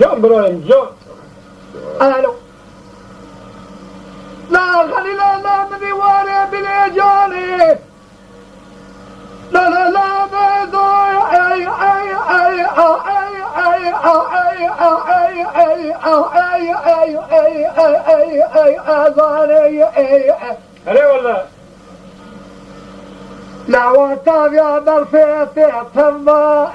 جا ابراهيم جا. الو لا خلي لا من ديواني بليجاني لا لا لا بيضوي اي اي اي اي اي اي اي اي اي اي اي اي اي اذاني اي هلا والله. لا وطاب يا برفيتي تما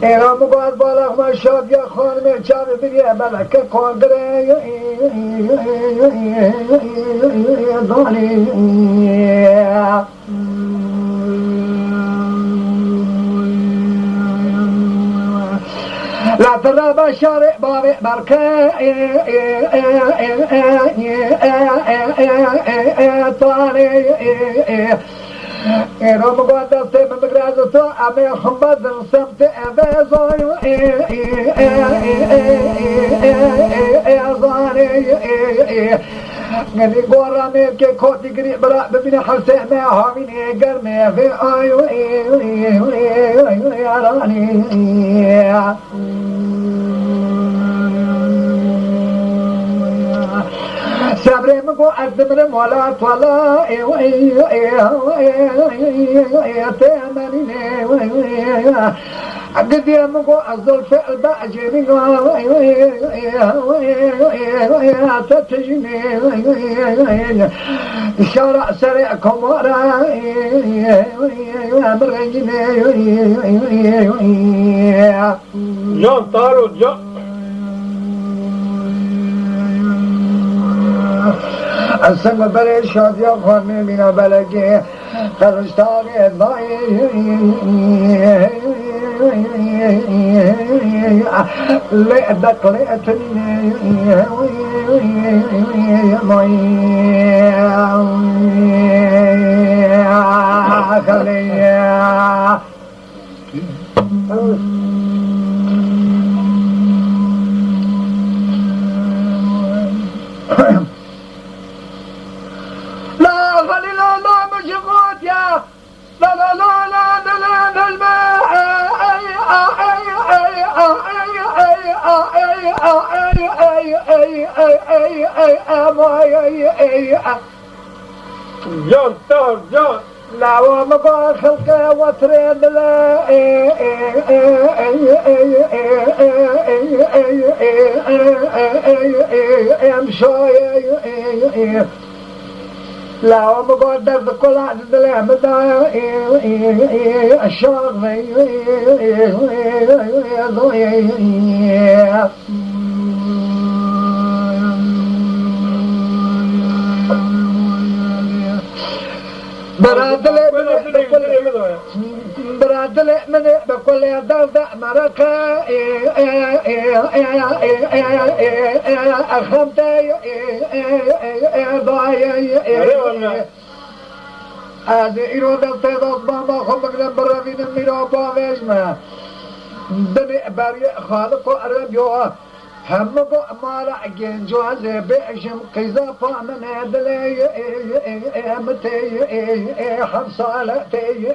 إلى مقاد بلغ ما شاب يا خون من شاب بني بلك كوندري لا ترى بشارع بابي بركة طاري إنه مقدس من مقرازته أمي خمبز سمت أبيزوي غني قورا ميكي كوتي قريب برا ببني حسين ما هاميني قرمي في آيو راني صبري مكو أزمر مولا طلا تأمني قدي مكو أزل في البأجري تتجني شارع سريعكم وراي مرجني جا طارو جا. السنة بلد شاد يا خاني من بلدي خرجتاني لقدك لقتني خلي لا لا لا لا لا لا الماء جا طار جا. لا وما خلقه وترين لا امشي لا ومقدر كل عدد الأحمد الشاغ برادل من بكل درد مرقة أخمتي هذه إرادة تضاد بابا خمك لنبرا من الميرابا ويجمع دني بري خالق عرب يوها همكو مالا جنجو بيشم قيزا فامن هدلي امتي حمصالتي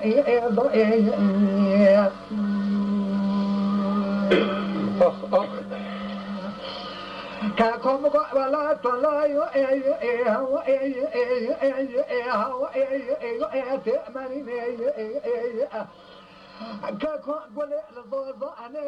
كاكم ولا طلايو تأمني كاكم قولي لضوض أنا